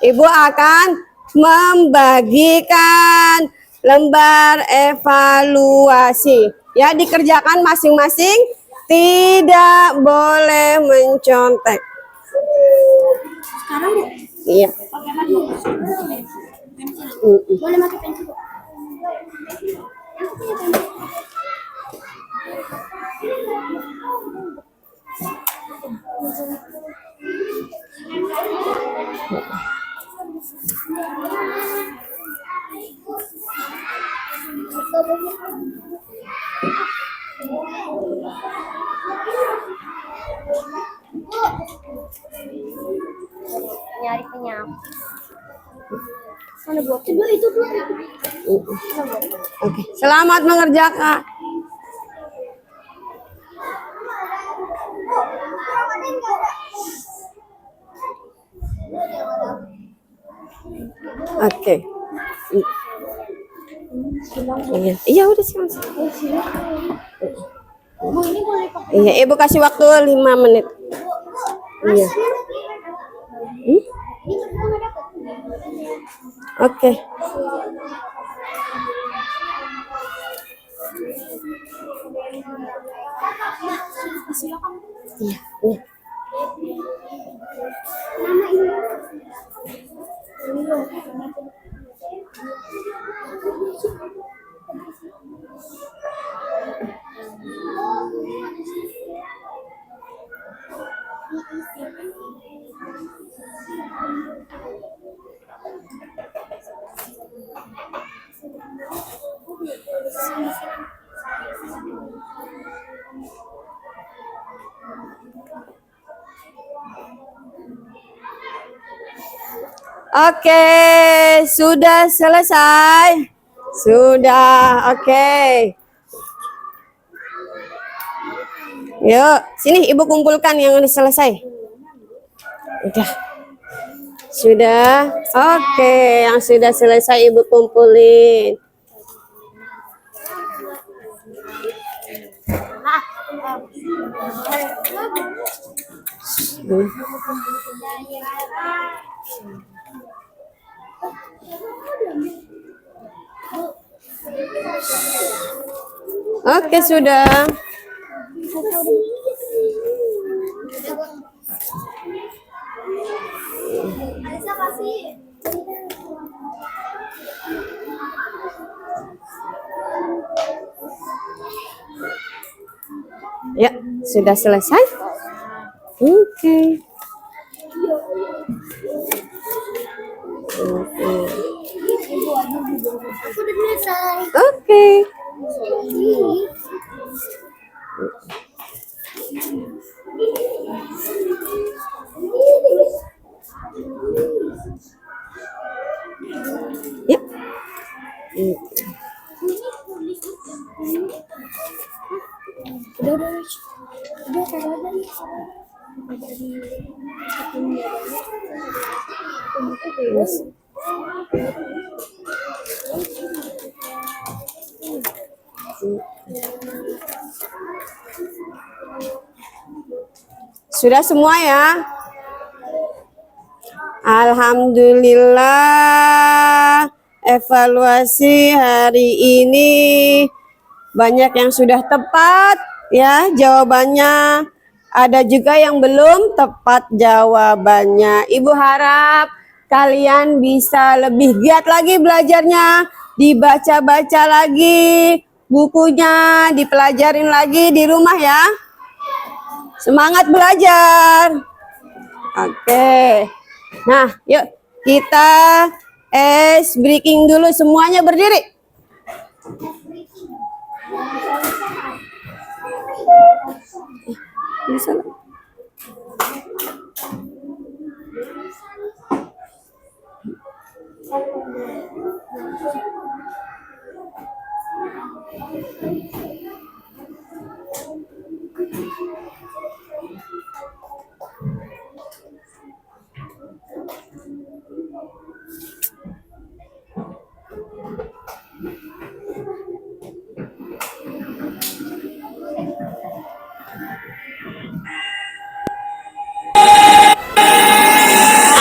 Ibu akan membagikan lembar evaluasi. Ya, dikerjakan masing-masing, tidak boleh mencontek. Sekarang Bu, Iya. pakai apa Bu? Boleh pakai pensil Bu? Aku punya pensil. Nyari penyapu. Mana Bu? Kedua itu Bu. Oke, selamat mengerjakan. Oke. Iya, iya udah siang. Bu, ini boleh pakai. Iya, Ibu kasih waktu 5 menit. Iya. Oke. Iya, iya. Oke, sudah selesai. Sudah, oke. Yuk, sini Ibu kumpulkan yang udah selesai. Udah. Sudah. Oke, yang sudah selesai Ibu kumpulin. Oke, sudah. Alisa kasih. Ya, sudah selesai. Oke. Oke. Aku udah selesai. Oke. Yuk. Udah taruh aja. Yes. Sudah semua ya? Alhamdulillah, evaluasi hari ini banyak yang sudah tepat ya jawabannya. Ada juga yang belum tepat jawabannya. Ibu harap kalian bisa lebih giat lagi belajarnya, dibaca-baca lagi bukunya, dipelajarin lagi di rumah ya. Semangat belajar. Oke. Nah, yuk kita ice breaking dulu, semuanya berdiri. Bisa.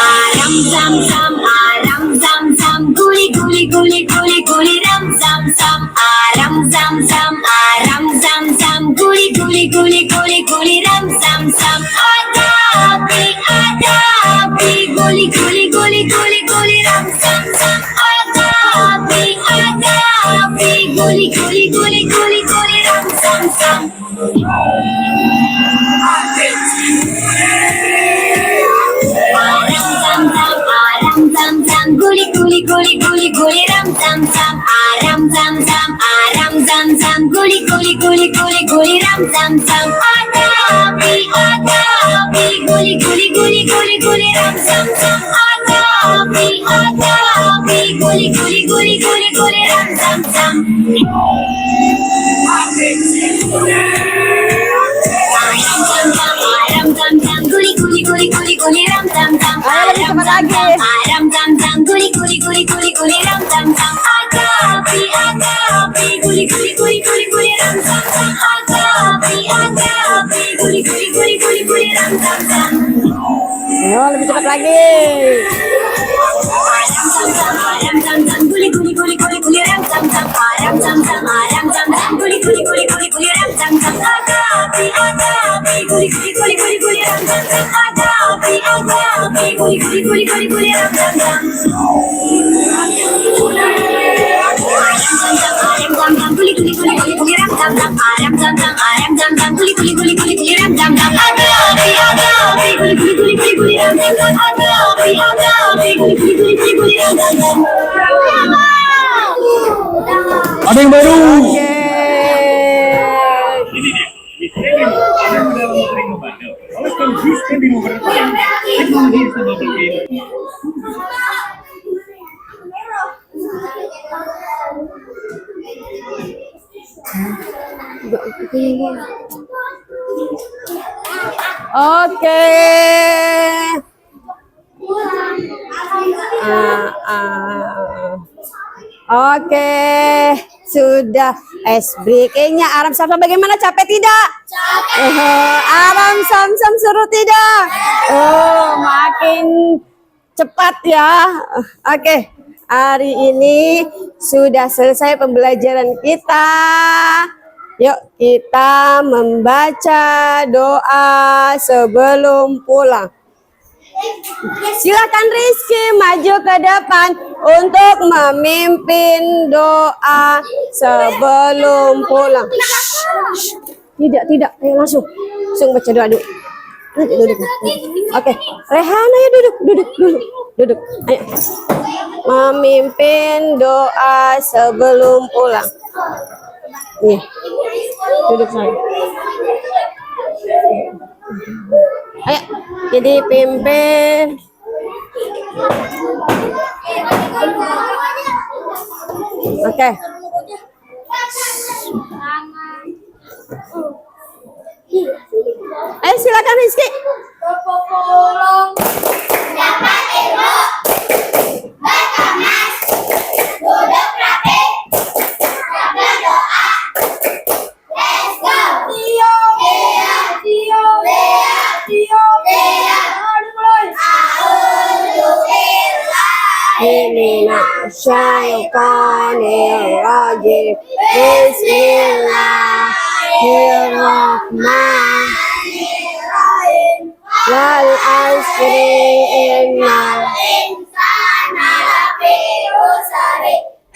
Aram zam zam, aram zam zam, guli guli guli guli guli ram zam zam. Aram zam zam, aram zam zam, guli guli guli guli guli ram zam zam. Ada api, guli guli guli guli guli ram zam zam. Ada api, guli guli guli guli guli ram zam zam. Aram zam zam, guli guli guli guli guli ram zam zam. Aram zam zam, guli guli guli guli guli ram zam zam. Ada api, guli guli guli guli guli ram zam zam. Ada api, guli guli guli guli guli ram zam zam. Aram zam zam, guli guli guli guli guli ram zam zam. Ayo lebih cepat lagi. Aram zam zam, guli guli guli guli guli ram zam zam. Ada api, guli guli guli guli guli ram zam zam. Ada api, guli guli guli guli guli ram zam zam. Ayo lebih cepat lagi. Aram zam zam, guli guli guli guli guli ram zam zam. Aram zam zam, guli guli guli guli guli ram zam zam. Ada api, guli guli guli guli guli ram zam zam. Ada api, guli guli guli guli guli ram zam zam. Aram zam zam, guli guli guli guli guli ram zam zam. Aram zam zam, guli guli guli guli guli ram zam zam. Ada api, guli guli guli guli guli ram zam zam. Ada api, guli guli guli guli guli ram zam zam. Ada yang baru. Oke. Ini dia. Misalnya ada dalam sering membantu. Oleh konsisten di memperhatikan teknologi sama berbeda. Oke. Oke, sudah ice breakingnya. Aram Samsam bagaimana? Capek tidak? Capek. Aram Samsam seru tidak? Oh, makin cepat ya. Oke, hari ini sudah selesai pembelajaran kita. Yuk kita membaca doa sebelum pulang. Silakan Rizky maju ke depan untuk memimpin doa sebelum pulang. Tidak, ayo langsung baca doa dulu. Duduk. Oke, Rehan ayo duduk. Ayo. memimpin doa sebelum pulang. Nih, duduk saya. Ayo, jadi pimpin. Oke. Ayo silakan Rizky. Minasyaitonirrajim. Bismillahirrahmanirrahim. Wal asri innal insana lafi khusr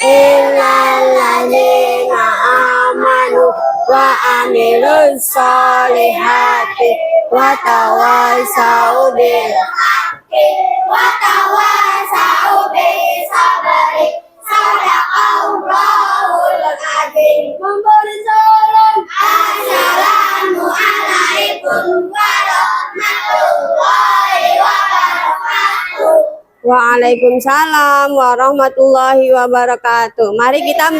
illal ladzina amanu wa amilus solihati wa tawasau bil haqqi wa tawasau bis sabri. Sadaqallahul adzim. Memberi salam. Assalamualaikum warahmatullahi wabarakatuh. Waalaikumsalam warahmatullahi wabarakatuh. Mari kita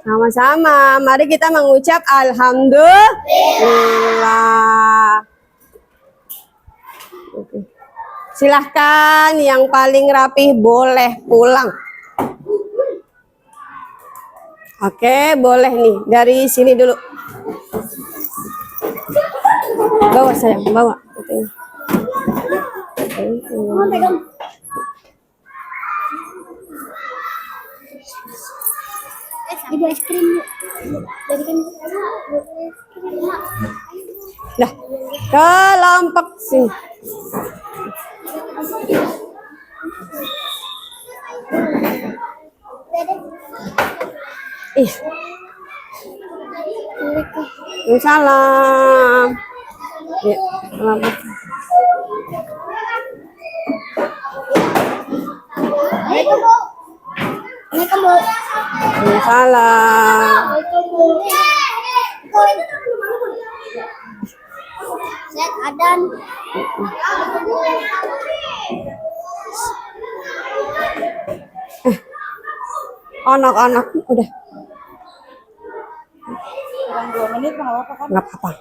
sama-sama. Mari kita mengucap alhamdulillah. Oke. Silahkan yang paling rapih boleh pulang. Oke, boleh nih. Dari sini dulu. Bawa sayang, bawa. Ibu es krim yuk. Jadikan Dah, kelompok sini. Ih. Salam. Ya, kelompok. Salam. Set adan. Anak-anak udah. Kurang 2 menit nggak apa-apa kan? Nggak apa-apa.